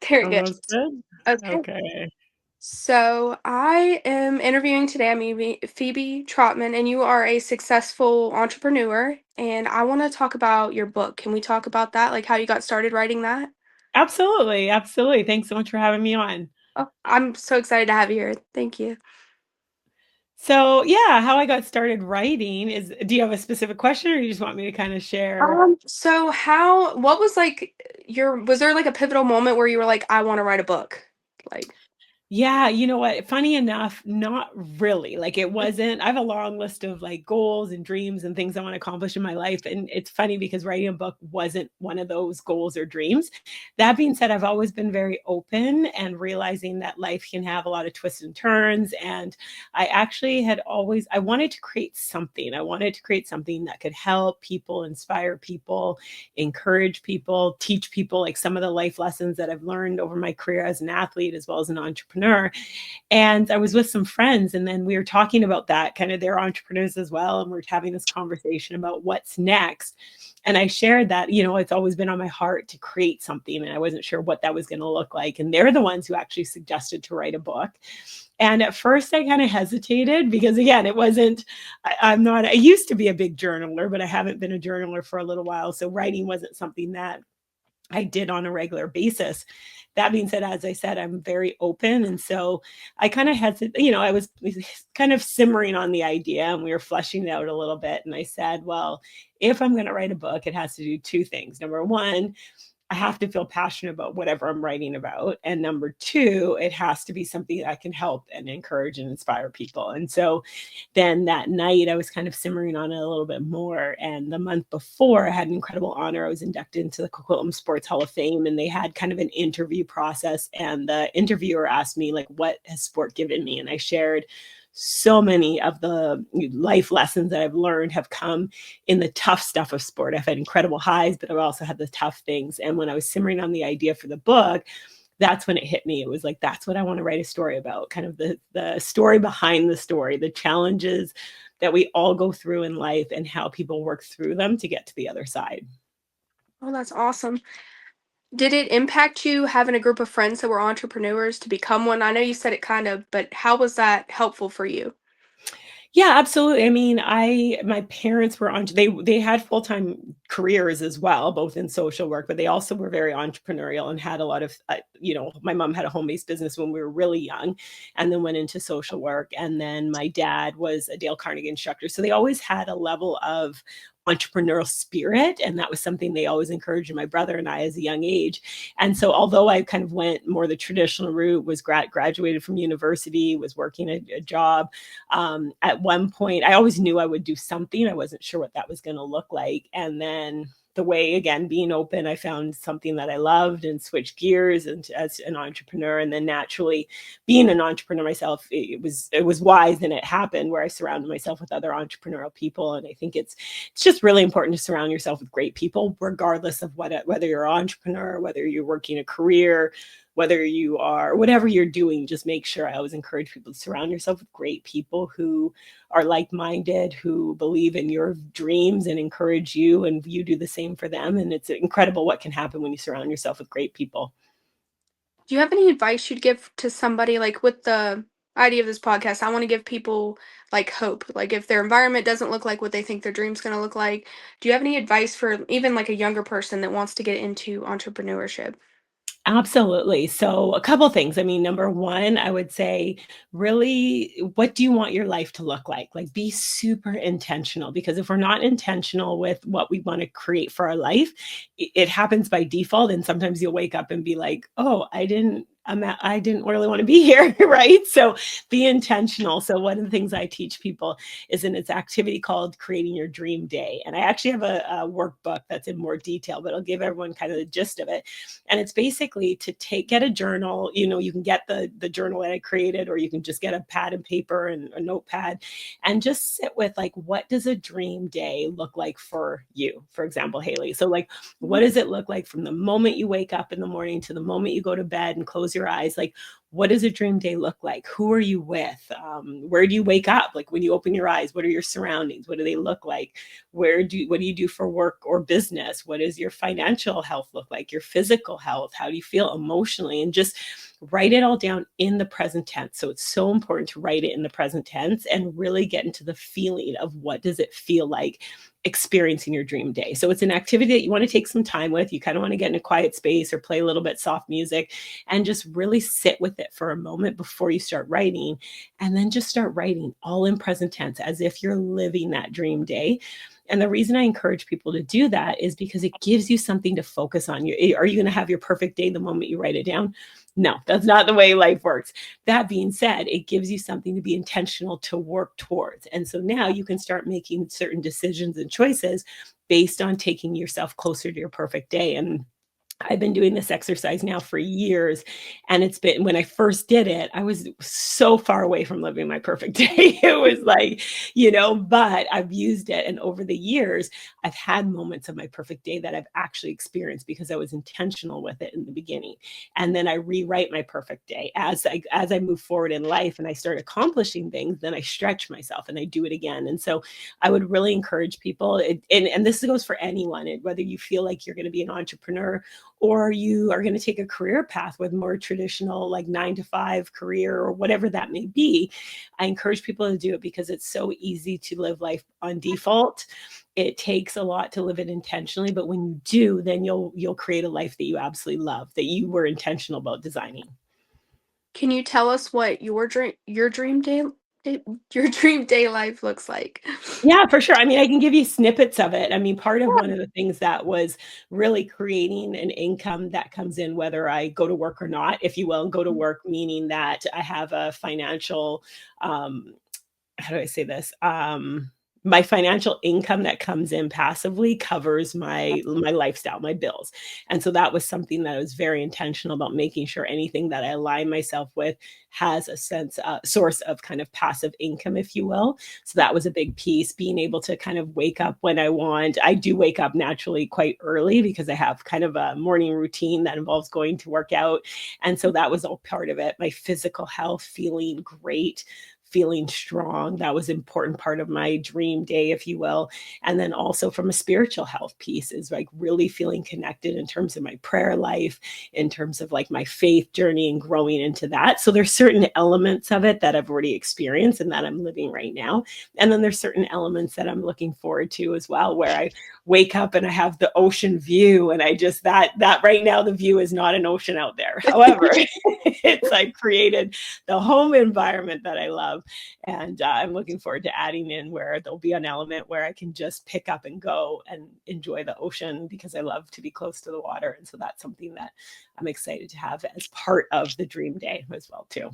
Very good. Almost good? Okay. Okay. So I am interviewing today. I'm Phoebe Trotman, and you are a successful entrepreneur. And I want to talk about your book. Can we talk about that? Like how you got started writing that? Absolutely, absolutely. Thanks so much for having me on. Oh, I'm so excited to have you here. Thank you. So, yeah, how I got started writing is do you have a specific question or you just want me to kind of share? So what was like was there like a pivotal moment where you were like, I want to write a book? Like, Yeah, you know what? Funny enough, not really. Like it wasn't. I have a long list of like goals and dreams and things I want to accomplish in my life. And it's funny because writing a book wasn't one of those goals or dreams. That being said, I've always been very open and realizing that life can have a lot of twists and turns. And I actually had always, I wanted to create something. I wanted to create something that could help people, inspire people, encourage people, teach people like some of the life lessons that I've learned over my career as an athlete as well as an entrepreneur. And I was with some friends, and then we were talking about that, kind of they're entrepreneurs as well. And we're having this conversation about what's next. And I shared that, it's always been on my heart to create something, and I wasn't sure what that was going to look like. And they're the ones who actually suggested to write a book. And at first, I kind of hesitated because, again, it wasn't, I'm not, I used to be a big journaler, but I haven't been a journaler for a little while. So writing wasn't something that I did on a regular basis. That being said, as I said, I'm very open. And so I kind of had to, I was kind of simmering on the idea and we were fleshing it out a little bit. And I said, well, if I'm going to write a book, it has to do two things. Number one, I have to feel passionate about whatever I'm writing about. And number two, it has to be something that can help and encourage and inspire people. And so then that night, I was kind of simmering on it a little bit more. And the month before, I had an incredible honor. I was inducted into the Coquitlam Sports Hall of Fame, and they had kind of an interview process. And the interviewer asked me, like, what has sport given me? And I shared so many of the life lessons that I've learned have come in the tough stuff of sport. I've had incredible highs, but I've also had the tough things. And when I was simmering on the idea for the book, that's when it hit me. It was like, that's what I want to write a story about, kind of the story behind the story, the challenges that we all go through in life and how people work through them to get to the other side. oh, that's awesome. Did it impact you having a group of friends that were entrepreneurs to become one? I know you said it kind of, but how was that helpful for you? Yeah, absolutely. I mean, my parents were on they had full-time careers as well, both in social work, but they also were very entrepreneurial and had a lot of my mom had a home-based business when we were really young and then went into social work, and then my dad was a Dale Carnegie instructor. So they always had a level of entrepreneurial spirit, and that was something they always encouraged in my brother and I as a young age. And so although I kind of went more the traditional route, was graduated from university, was working a job, at one point, I always knew I would do something. I wasn't sure what that was going to look like. And then the way, again, being open, I found something that I loved and switched gears and as an entrepreneur. And then naturally being an entrepreneur myself, it was wise and it happened where I surrounded myself with other entrepreneurial people. And I think it's just really important to surround yourself with great people, regardless of whether you're an entrepreneur, whether you're working a career, whether you are whatever you're doing. Just make sure, I always encourage people to surround yourself with great people who are like-minded, who believe in your dreams and encourage you, and you do the same for them. And it's incredible what can happen when you surround yourself with great people. Do you have any advice you'd give to somebody like with the idea of this podcast? I want to give people like hope. Like if their environment doesn't look like what they think their dream's going to look like, do you have any advice for even like a younger person that wants to get into entrepreneurship? Absolutely. So, a couple things. I mean, number one, I would say, really, what do you want your life to look like? Like, be super intentional, because if we're not intentional with what we want to create for our life, it happens by default. And sometimes you'll wake up and be like, oh, I didn't really want to be here, right? So be intentional. So one of the things I teach people is in its activity called creating your dream day. And I actually have a workbook that's in more detail, but I'll give everyone kind of the gist of it. And it's basically to get a journal. You can get the journal that I created, or you can just get a pad and paper and a notepad and just sit with, like, what does a dream day look like for you? For example, Haley. So like, what does it look like from the moment you wake up in the morning to the moment you go to bed and close your your eyes, like, what does a dream day look like? Who are you with? Where do you wake up? Like when you open your eyes, what are your surroundings? What do they look like? What do you do for work or business? What does your financial health look like? Your physical health? How do you feel emotionally? And just write it all down in the present tense. So it's so important to write it in the present tense and really get into the feeling of what does it feel like experiencing your dream day. So it's an activity that you want to take some time with. You kind of want to get in a quiet space or play a little bit soft music and just really sit with it for a moment before you start writing. And then just start writing all in present tense as if you're living that dream day. And the reason I encourage people to do that is because it gives you something to focus on. Are you going to have your perfect day the moment you write it down? No, that's not the way life works. That being said, it gives you something to be intentional to work towards. And so now you can start making certain decisions and choices based on taking yourself closer to your perfect day. And I've been doing this exercise now for years. And it's been, when I first did it, I was so far away from living my perfect day. It was like, but I've used it. And over the years, I've had moments of my perfect day that I've actually experienced because I was intentional with it in the beginning. And then I rewrite my perfect day as I move forward in life and I start accomplishing things, then I stretch myself and I do it again. And so I would really encourage people, and this goes for anyone, whether you feel like you're going to be an entrepreneur or you are going to take a career path with more traditional, like 9 to 5 career or whatever that may be. I encourage people to do it because it's so easy to live life on default. It takes a lot to live it intentionally, but when you do, then you'll create a life that you absolutely love, that you were intentional about designing. Can you tell us what day your dream day life looks like? Yeah, for sure. I mean, I can give you snippets of it. I mean, part of one of the things that was really creating an income that comes in whether I go to work or not, if you will, go to work, meaning that I have a financial, how do I say this? My financial income that comes in passively covers my lifestyle, my bills. And so that was something that I was very intentional about, making sure anything that I align myself with has a source of kind of passive income, if you will. So that was a big piece, being able to kind of wake up when I want. I do wake up naturally quite early because I have kind of a morning routine that involves going to work out. And so that was all part of it. My physical health, feeling great, feeling strong. That was an important part of my dream day, if you will. And then also from a spiritual health piece is like really feeling connected in terms of my prayer life, in terms of like my faith journey and growing into that. So there's certain elements of it that I've already experienced and that I'm living right now. And then there's certain elements that I'm looking forward to as well, where I wake up and I have the ocean view. And I just, that right now, the view is not an ocean out there. However, it's like created the home environment that I love. And I'm looking forward to adding in where there'll be an element where I can just pick up and go and enjoy the ocean because I love to be close to the water. And so that's something that I'm excited to have as part of the dream day as well, too.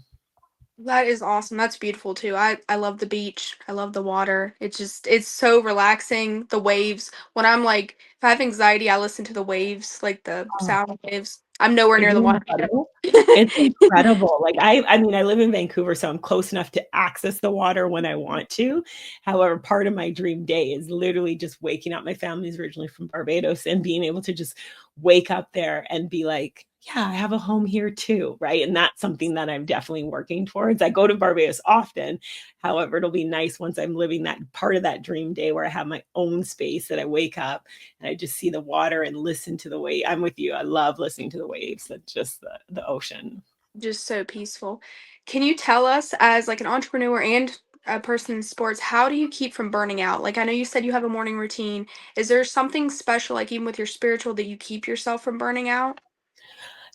That is awesome. That's beautiful too. I love the beach. I love the water. It's so relaxing. The waves. When I'm like if I have anxiety, I listen to the waves, like the Oh, sound waves. I'm nowhere near isn't the it water. incredible? It's incredible. Like I mean, I live in Vancouver, so I'm close enough to access the water when I want to. However, part of my dream day is literally just waking up. My family's originally from Barbados and being able to just wake up there and be like, yeah, I have a home here too, right? And that's something that I'm definitely working towards. I go to Barbados often. However, it'll be nice once I'm living that part of that dream day where I have my own space that I wake up and I just see the water and listen to the wave. I'm with you. I love listening to the waves. That's just the ocean. Just so peaceful. Can you tell us, as like an entrepreneur and a person in sports, how do you keep from burning out? Like I know you said you have a morning routine. Is there something special, like even with your spiritual, that you keep yourself from burning out?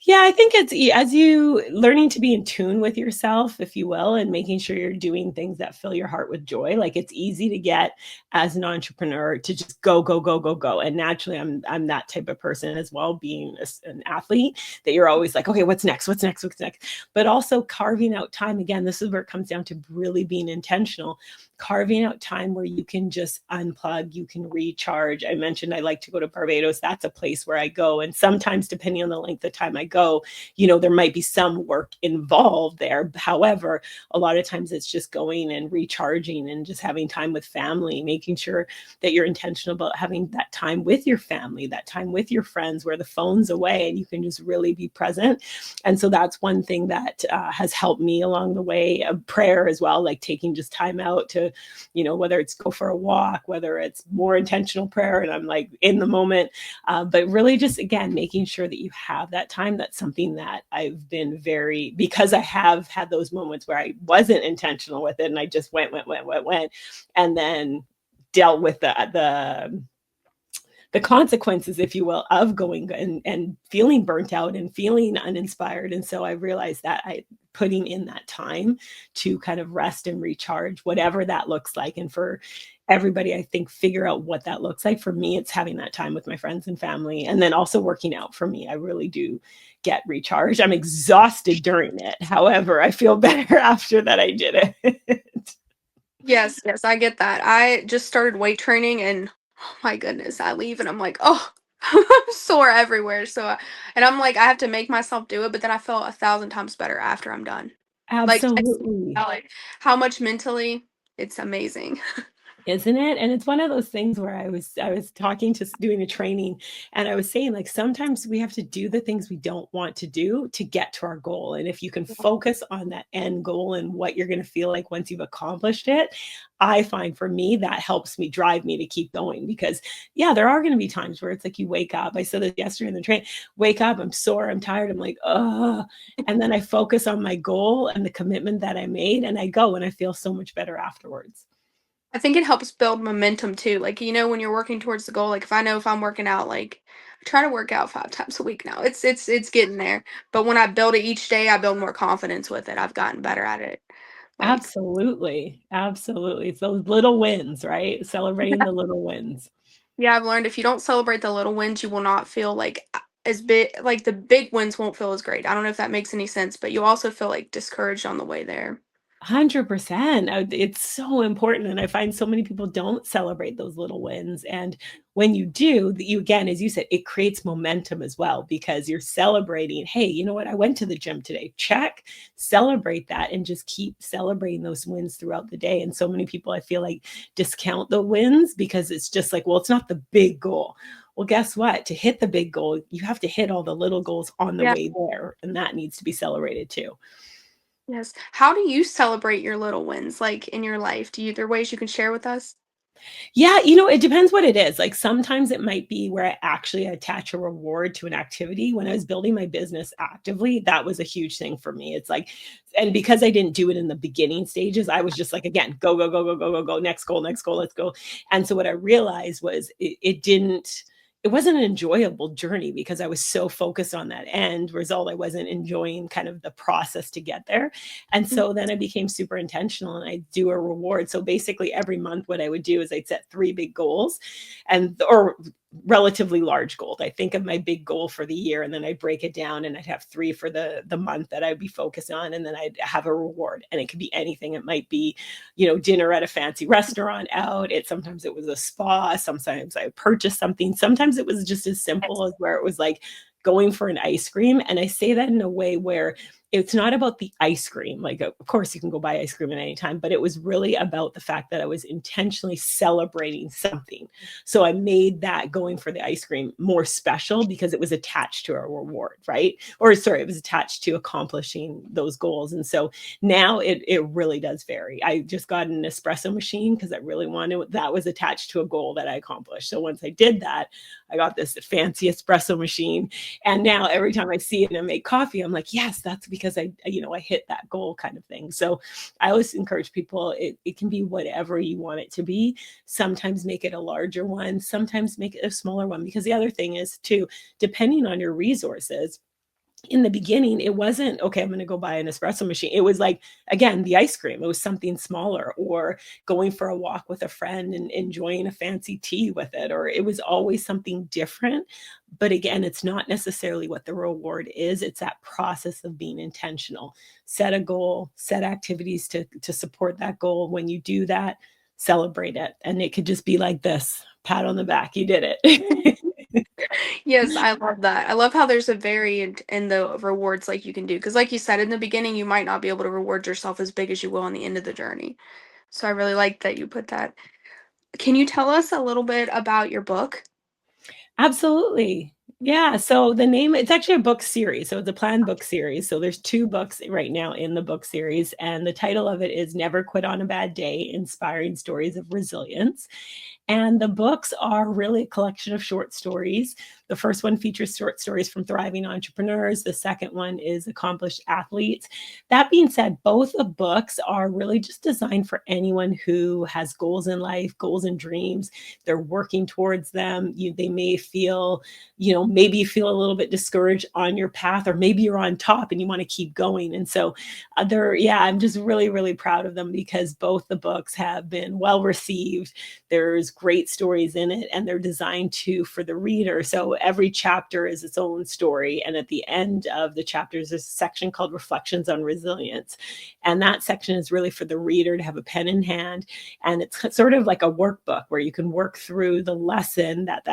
Yeah, I think it's as you learning to be in tune with yourself, if you will, and making sure you're doing things that fill your heart with joy. Like it's easy to get as an entrepreneur to just go, go, go, go, go. And naturally, I'm that type of person as well, being an athlete, that you're always like, okay, what's next? What's next? What's next? But also carving out time. Again, this is where it comes down to really being intentional, carving out time where you can just unplug, you can recharge. I mentioned I like to go to Barbados. That's a place where I go. And sometimes, depending on the length of time I go, there might be some work involved there. However, a lot of times it's just going and recharging and just having time with family, making sure that you're intentional about having that time with your family, that time with your friends where the phone's away and you can just really be present. And so that's one thing that has helped me along the way. Prayer as well, like taking just time out to, whether it's go for a walk, whether it's more intentional prayer and I'm like in the moment, but really just, again, making sure that you have that time. That's something that I've been because I have had those moments where I wasn't intentional with it and I just went, and then dealt with the consequences, if you will, of going and feeling burnt out and feeling uninspired. And so I realized that putting in that time to kind of rest and recharge, whatever that looks like. And for everybody, I think, figure out what that looks like. For me, it's having that time with my friends and family, and then also working out. For me, I really do get recharged. I'm exhausted during it. However, I feel better after that I did it. Yes, yes, I get that. I just started weight training and oh my goodness, I leave and I'm like, oh, I'm sore everywhere. And I'm like, I have to make myself do it, but then I feel 1,000 times better after I'm done. Like, I see Absolutely. like how much mentally it's amazing. Isn't it? And it's one of those things where I was talking to doing a training and I was saying, like, sometimes we have to do the things we don't want to do to get to our goal. And if you can focus on that end goal and what you're going to feel like once you've accomplished it, I find for me that helps me drive me to keep going because yeah, there are going to be times where it's like you wake up. I said this yesterday in the train, wake up, I'm sore, I'm tired, I'm like, oh, and then I focus on my goal and the commitment that I made and I go and I feel so much better afterwards. I think it helps build momentum too. Like, when you're working towards the goal, like if I know if I'm working out, like I try to work out 5 times a week now. It's getting there. But when I build it each day, I build more confidence with it. I've gotten better at it. Like, Absolutely, absolutely. It's those little wins, right? Celebrating the little wins. yeah, I've learned if you don't celebrate the little wins, you will not feel like as big, like the big wins won't feel as great. I don't know if that makes any sense, but you also feel like discouraged on the way there. 100%. It's so important, and I find so many people don't celebrate those little wins, and when you do, you again, as you said, it creates momentum as well because you're celebrating, "Hey, you know what? I went to the gym today. Check." Celebrate that and just keep celebrating those wins throughout the day, and so many people, I feel like, discount the wins because it's just like, "Well, it's not the big goal." Well, guess what? To hit the big goal, you have to hit all the little goals on the Yeah. way there, and that needs to be celebrated too. Yes. How do you celebrate your little wins, like in your life? There ways you can share with us? Yeah, it depends what it is. Like sometimes it might be where I actually attach a reward to an activity. When I was building my business actively, that was a huge thing for me. It's like, and because I didn't do it in the beginning stages, I was just like, again, go, go, go, go, go, go, go, next goal, let's go. And so what I realized was it wasn't an enjoyable journey because I was so focused on that end result. I wasn't enjoying kind of the process to get there. And Mm. so then I became super intentional and I do a reward. So basically every month what I would do is I'd set 3 big goals or relatively large goals. I think of my big goal for the year and then I'd break it down and I'd have 3 for the month that I'd be focused on and then I'd have a reward. And it could be anything. It might be, dinner at a fancy restaurant out. Sometimes it was a spa, sometimes I purchased something. Sometimes it was just as simple as where it was like going for an ice cream. And I say that in a way where it's not about the ice cream. Like, of course, you can go buy ice cream at any time, but it was really about the fact that I was intentionally celebrating something. So I made that going for the ice cream more special because it was attached to a reward, right? Or sorry, it was attached to accomplishing those goals. And so now it really does vary. I just got an espresso machine because I really wanted that was attached to a goal that I accomplished. So once I did that, I got this fancy espresso machine. And now every time I see it and I make coffee, I'm like, yes, that's because I hit that goal kind of thing. So I always encourage people, it can be whatever you want it to be. Sometimes make it a larger one, sometimes make it a smaller one. Because the other thing is too, depending on your resources, in the beginning, it wasn't, okay, I'm going to go buy an espresso machine. It was like, again, the ice cream. It was something smaller or going for a walk with a friend and enjoying a fancy tea with it. Or it was always something different. But again, it's not necessarily what the reward is. It's that process of being intentional. Set a goal, set activities to support that goal. When you do that, celebrate it. And it could just be like this pat on the back. You did it. Yes, I love that. I love how there's a variant in the rewards like you can do because like you said in the beginning, you might not be able to reward yourself as big as you will on the end of the journey. So I really like that you put that. Can you tell us a little bit about your book? Absolutely. Yeah, so the name it's actually a book series, so it's a planned book series, so there's 2 books right now in the book series, and the title of it is Never Quit on a Bad Day: Inspiring Stories of Resilience. And the books are really a collection of short stories. The first one features short stories from thriving entrepreneurs. The second one is accomplished athletes. That being said, both the books are really just designed for anyone who has goals in life, goals and dreams. They're working towards them. They may feel, maybe you feel a little bit discouraged on your path, or maybe you're on top and you want to keep going. And so yeah, I'm just really, really proud of them because both the books have been well received. There's great stories in it, and they're designed to for the reader. So every chapter is its own story. And at the end of the chapters, there's a section called Reflections on Resilience. And that section is really for the reader to have a pen in hand. And it's sort of like a workbook where you can work through the lesson that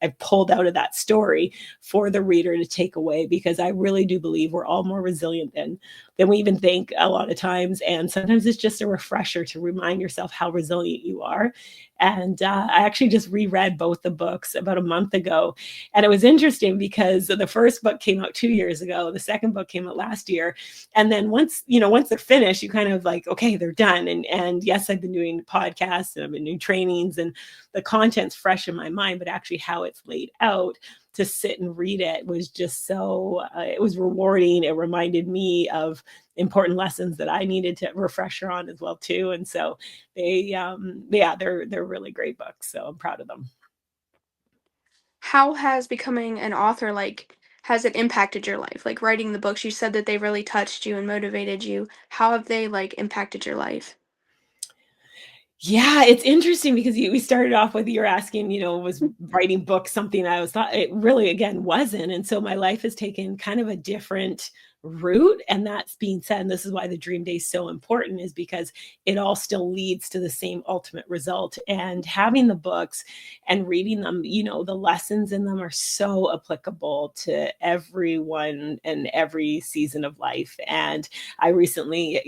I pulled out of that story for the reader to take away, because I really do believe we're all more resilient than we even think a lot of times. And sometimes it's just a refresher to remind yourself how resilient you are. And I actually just reread both the books about a month ago. And it was interesting because the first book came out 2 years ago. The second book came out last year. And then once they're finished, you kind of like, okay, they're done. And yes, I've been doing podcasts and I've been doing trainings, and the content's fresh in my mind, but actually how it's laid out to sit and read it was just so it was rewarding. It reminded me of important lessons that I needed to refresher on as well too. And so they're really great books. So I'm proud of them. How has becoming an author has it impacted your life? Like writing the books, you said that they really touched you and motivated you. How have they impacted your life? Yeah, it's interesting because we started off with you're asking, was writing books something I was thought it really again wasn't. And so my life has taken kind of a different route. And that's being said, and this is why the dream day is so important, is because it all still leads to the same ultimate result. And having the books and reading them, the lessons in them are so applicable to everyone and every season of life. And I recently,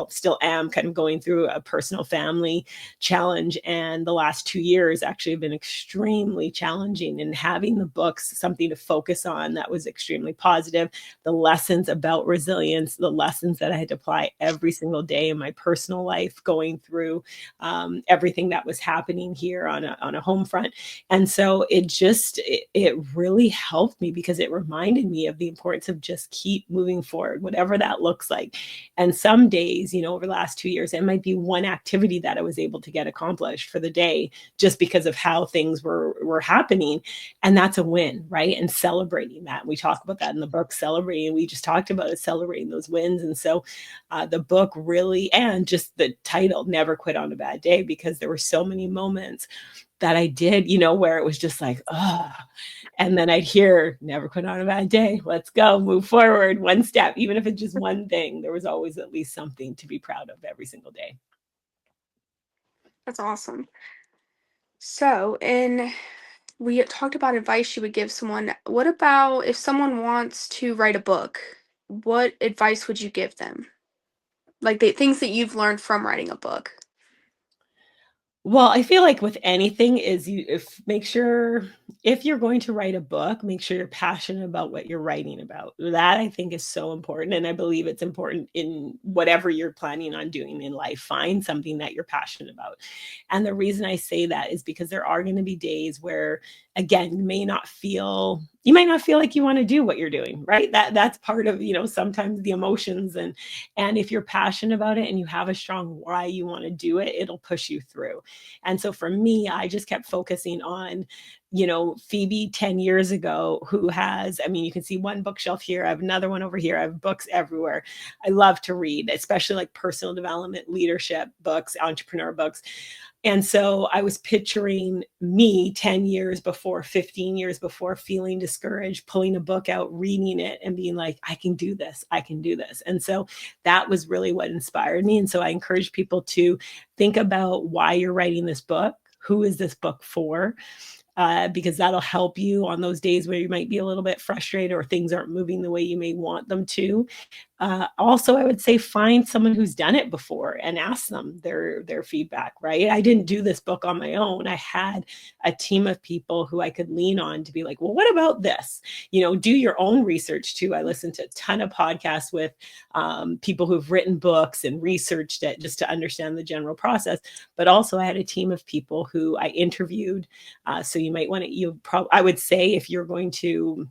still am kind of going through a personal family challenge. And the last 2 years actually have been extremely challenging. And having the books, something to focus on that was extremely positive, the lessons about resilience, the lessons that I had to apply every single day in my personal life, going through everything that was happening here on a home front. And so it really helped me because it reminded me of the importance of just keep moving forward, whatever that looks like. And some days, over the last 2 years, it might be one activity that I was able to get accomplished for the day just because of how things were happening. And that's a win, right? And celebrating that. We talk about that in the book, celebrating. We just talked about it, celebrating those wins. And so the book really, and just the title, Never Quit on a Bad Day, because there were so many moments that I did, where it was just like, oh, and then I'd hear, never quit on a bad day. Let's go, move forward, one step. Even if it's just one thing, there was always at least something to be proud of every single day. That's awesome. So, in we talked about advice you would give someone. What about if someone wants to write a book? What advice would you give them? Like the things that you've learned from writing a book. Well, I feel like with anything is you if make sure if you're going to write a book, make sure you're passionate about what you're writing about. That I think is so important. And I believe it's important in whatever you're planning on doing in life. Find something that you're passionate about. And the reason I say that is because there are going to be days where, again, you might not feel like you want to do what you're doing, right? That's part of, sometimes the emotions, and if you're passionate about it and you have a strong why you want to do it, it'll push you through. And so for me, I just kept focusing on, Phoebe 10 years ago, who has, I mean, you can see one bookshelf here. I have another one over here. I have books everywhere. I love to read, especially like personal development, leadership books, entrepreneur books. And so I was picturing me 10 years before, 15 years before, feeling discouraged, pulling a book out, reading it, and being like, I can do this. I can do this. And so that was really what inspired me. And so I encourage people to think about why you're writing this book. Who is this book for? because that'll help you on those days where you might be a little bit frustrated or things aren't moving the way you may want them to. Also, I would say find someone who's done it before and ask them their feedback, right? I didn't do this book on my own. I had a team of people who I could lean on to be like, well, what about this? Do your own research too. I listened to a ton of podcasts with people who've written books and researched it just to understand the general process. But also, I had a team of people who I interviewed. So you might want to, I would say if you're going to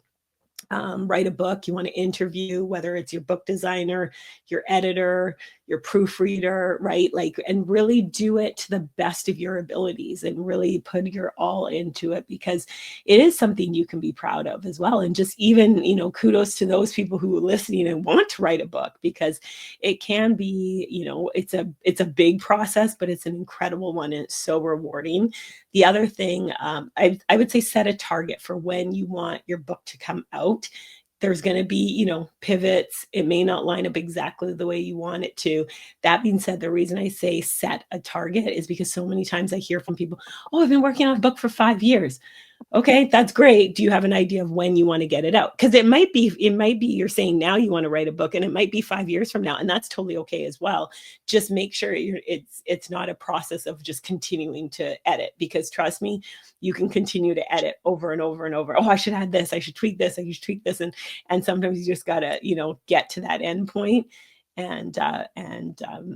write a book, you want to interview, whether it's your book designer, your editor, your proofreader, right? Like, and really do it to the best of your abilities and really put your all into it, because it is something you can be proud of as well. And just even, kudos to those people who are listening and want to write a book, because it can be, it's a big process, but it's an incredible one. And it's so rewarding. The other thing, I would say set a target for when you want your book to come out. There's going to be, pivots. It may not line up exactly the way you want it to. That being said, the reason I say set a target is because so many times I hear from people, oh, I've been working on a book for 5 years. Okay, that's great. Do you have an idea of when you want to get it out? Because it might be you're saying now you want to write a book, and it might be 5 years from now, and that's totally okay as well. Just make sure it's not a process of just continuing to edit, because trust me, you can continue to edit over and over and over. Oh, I should add this. I should tweak this. I should tweak this, and sometimes you just gotta get to that end point and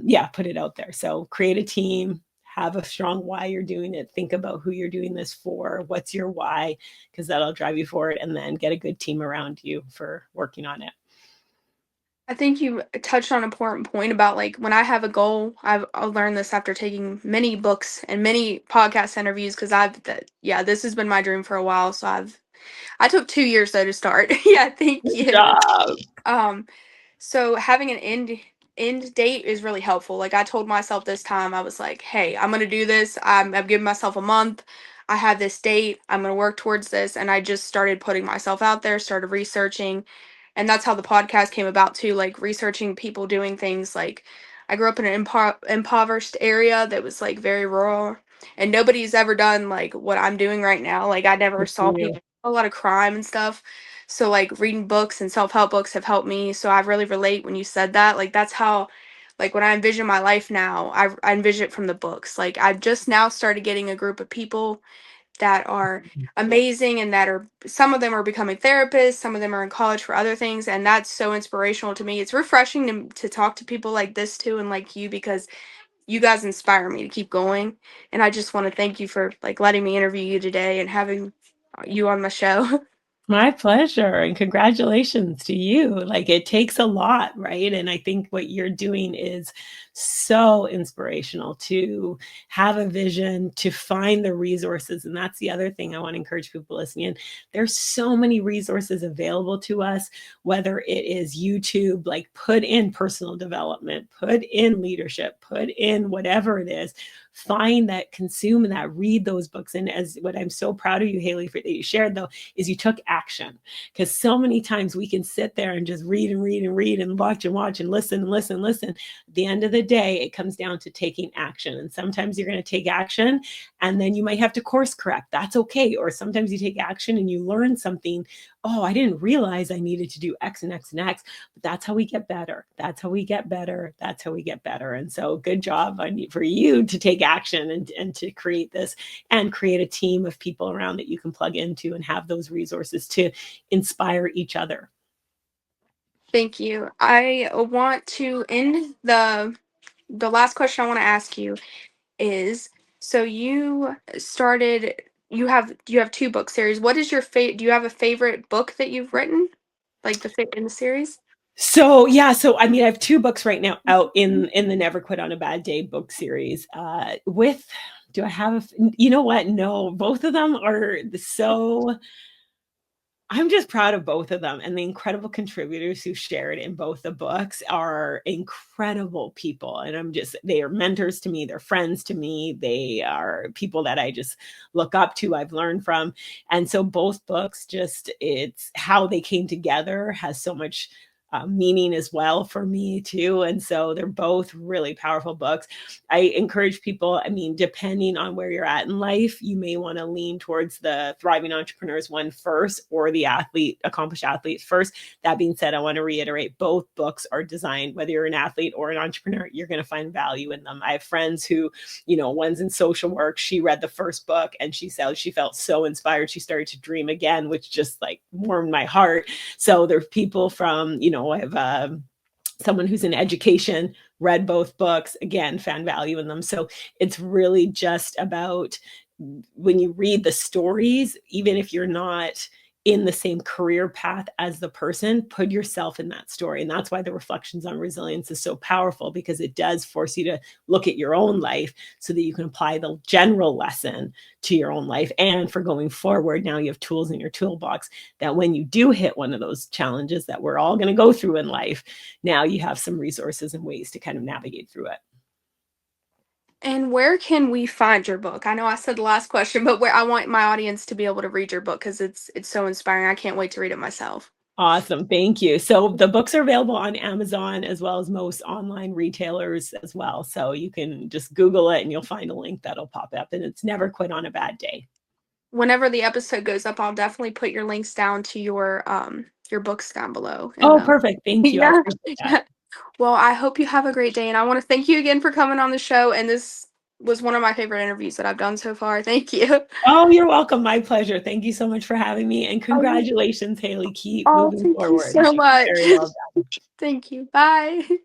yeah, put it out there. So create a team, have a strong why you're doing it. Think about who you're doing this for. What's your why? Because that'll drive you forward, and then get a good team around you for working on it. I think you touched on an important point about like when I have a goal. I've learned this after taking many books and many podcast interviews because yeah, this has been my dream for a while. So I took 2 years though to start. Yeah, thank Good you. job. Um, so having an end date is really helpful. Like I told myself this time, I was like, "Hey, I'm gonna do this. I've given myself a month. I have this date. I'm gonna work towards this." And I just started putting myself out there, started researching, and that's how the podcast came about too. Like researching people doing things. Like I grew up in an impoverished area that was like very rural, and nobody's ever done like what I'm doing right now. Like I never Good saw for you. people a lot of crime and stuff. So like reading books and self-help books have helped me. So I really relate when you said that. Like that's how like when I envision my life now, I envision it from the books. Like I've just now started getting a group of people that are amazing and that are some of them are becoming therapists, some of them are in college for other things, and that's so inspirational to me. It's refreshing to talk to people like this too and like you because you guys inspire me to keep going. And I just want to thank you for like letting me interview you today and having you on my show. My pleasure, and congratulations to you. Like, it takes a lot, right? And I think what you're doing is so inspirational, to have a vision, to find the resources. And that's the other thing I want to encourage people listening in. There's so many resources available to us, whether it is YouTube, like put in personal development, put in leadership, put in whatever it is. Find that, consume that, read those books. And as what I'm so proud of you, Haley, for that you shared though, is you took action. Because so many times we can sit there and just read and read and read and watch and listen and listen and listen. At the end of the day, it comes down to taking action. And sometimes you're going to take action and then you might have to course correct. That's okay. Or sometimes you take action and you learn something. Oh, I didn't realize I needed to do X and X and X. But that's how we get better. That's how we get better. That's how we get better. And so good job for you to take action and to create this and create a team of people around that you can plug into and have those resources to inspire each other. Thank you. I want to end the last question I want to ask you is so you have two book series. What is your do you have a favorite book that you've written? Like in the series? So yeah, so I mean, I have two books right now out in the Never Quit on a Bad Day book series. With do I have you know what? No, both of them are so I'm just proud of both of them, and the incredible contributors who shared in both the books are incredible people. And they are mentors to me, they're friends to me, they are people that I just look up to, I've learned from. And so both books, just it's how they came together has so much meaning as well for me too. And so they're both really powerful books. I encourage people, I mean, depending on where you're at in life, you may want to lean towards the Thriving Entrepreneurs one first or the Accomplished Athlete first. That being said, I want to reiterate both books are designed, whether you're an athlete or an entrepreneur, you're going to find value in them. I have friends who, one's in social work. She read the first book and she said she felt so inspired. She started to dream again, which just like warmed my heart. So there's people from, I have someone who's in education, read both books, again, found value in them. So it's really just about when you read the stories, even if you're not in the same career path as the person, put yourself in that story. And that's why the Reflections on Resilience is so powerful, because it does force you to look at your own life so that you can apply the general lesson to your own life. And for going forward, now you have tools in your toolbox that when you do hit one of those challenges that we're all going to go through in life, now you have some resources and ways to kind of navigate through it. And where can we find your book? I know I said the last question, but where I want my audience to be able to read your book because it's so inspiring. I can't wait to read it myself. Awesome. Thank you. So the books are available on Amazon as well as most online retailers as well. So you can just Google it and you'll find a link that'll pop up, and it's Never Quit on a Bad Day. Whenever the episode goes up, I'll definitely put your links down to your books down below. And Oh, perfect. Thank you. I yeah, appreciate that. yeah. Well, I hope you have a great day, and I want to thank you again for coming on the show. And this was one of my favorite interviews that I've done so far. Thank you. Oh, you're welcome. My pleasure. Thank you so much for having me. And Oh, congratulations, Haley. Keep oh, moving thank you forward. so Like, much. very well done. Thank you. Bye.